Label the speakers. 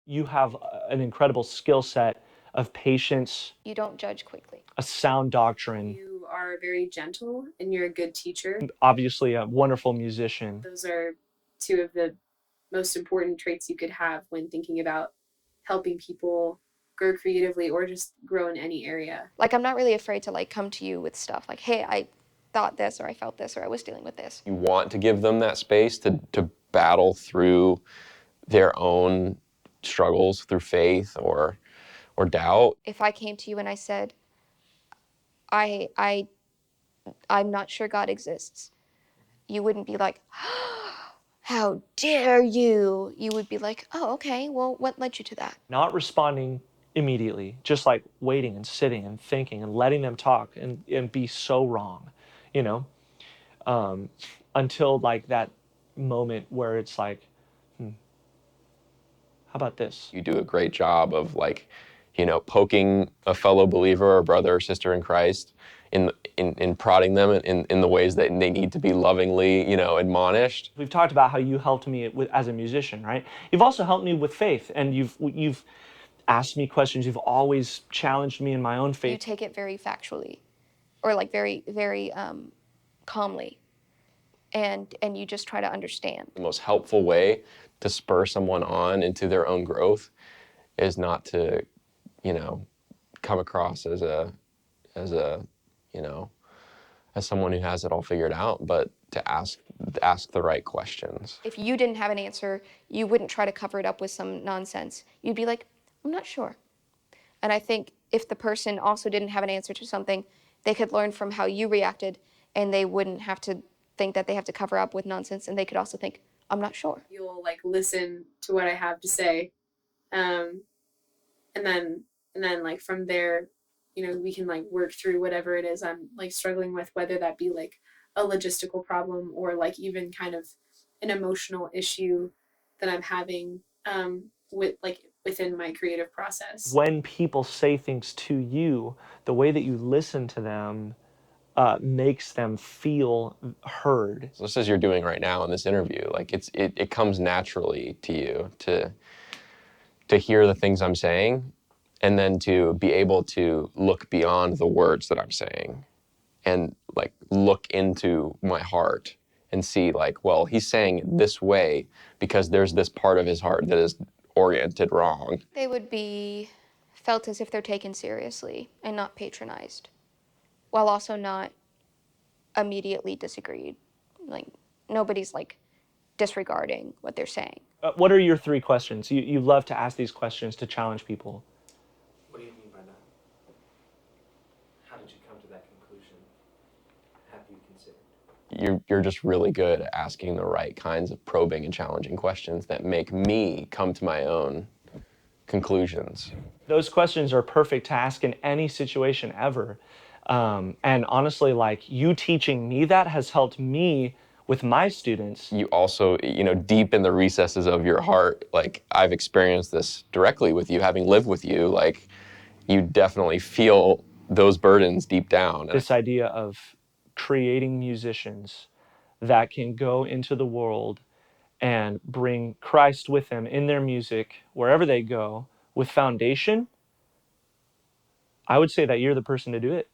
Speaker 1: You have an incredible skill set of patience,
Speaker 2: You don't judge quickly.
Speaker 1: a sound doctrine,
Speaker 3: You are very gentle and you're a good teacher.
Speaker 1: obviously a wonderful musician.
Speaker 3: Those are two of the most important traits you could have when thinking about helping people grow creatively or just grow in any area.
Speaker 2: Like, I'm not really afraid to like come to you with stuff like, hey, I thought this, or I felt this, or I was dealing with this.
Speaker 4: You want to give them that space to battle through their own struggles through faith or doubt.
Speaker 2: If I came to you and I said, I'm not sure God exists, you wouldn't be like, how dare you? You would be like, oh, okay, well, what led you to that?
Speaker 1: Not responding immediately, just like waiting and sitting and thinking and letting them talk and be so wrong, you know, until like that moment where it's like, how about this?
Speaker 4: You do a great job of like, poking a fellow believer or brother or sister in Christ in prodding them in the ways that they need to be lovingly, admonished.
Speaker 1: We've talked about how you helped me as a musician, right? You've also helped me with faith, and you've asked me questions. You've always challenged me in my own faith.
Speaker 2: You take it very factually, or like very, very calmly, and you just try to understand.
Speaker 4: The most helpful way to spur someone on into their own growth is not to, come across as someone who has it all figured out, but to ask the right questions.
Speaker 2: If you didn't have an answer, you wouldn't try to cover it up with some nonsense. You'd be like, I'm not sure. And I think if the person also didn't have an answer to something, they could learn from how you reacted, and they wouldn't have to think that they have to cover up with nonsense, and they could also think, I'm not sure.
Speaker 3: You'll like listen to what I have to say, and then like from there, we can like work through whatever it is I'm like struggling with, whether that be like a logistical problem or like even kind of an emotional issue that I'm having within my creative process.
Speaker 1: When people say things to you, the way that you listen to them makes them feel heard.
Speaker 4: So just as you're doing right now in this interview, like it comes naturally to you to hear the things I'm saying, and then to be able to look beyond the words that I'm saying and like look into my heart and see like, well, he's saying it this way because there's this part of his heart that is oriented wrong.
Speaker 2: They would be felt as if they're taken seriously and not patronized, while also not immediately disagreed. Like, nobody's like disregarding what they're saying.
Speaker 1: What are your 3 questions? You love to ask these questions to challenge people.
Speaker 5: What do you mean by that? How did you come to that conclusion? Have you considered?
Speaker 4: You're just really good at asking the right kinds of probing and challenging questions that make me come to my own conclusions.
Speaker 1: Those questions are perfect to ask in any situation ever. And honestly, like you teaching me that has helped me with my students.
Speaker 4: You also, deep in the recesses of your heart, like I've experienced this directly with you, having lived with you, like you definitely feel those burdens deep down.
Speaker 1: This idea of creating musicians that can go into the world and bring Christ with them in their music, wherever they go, with foundation, I would say that you're the person to do it.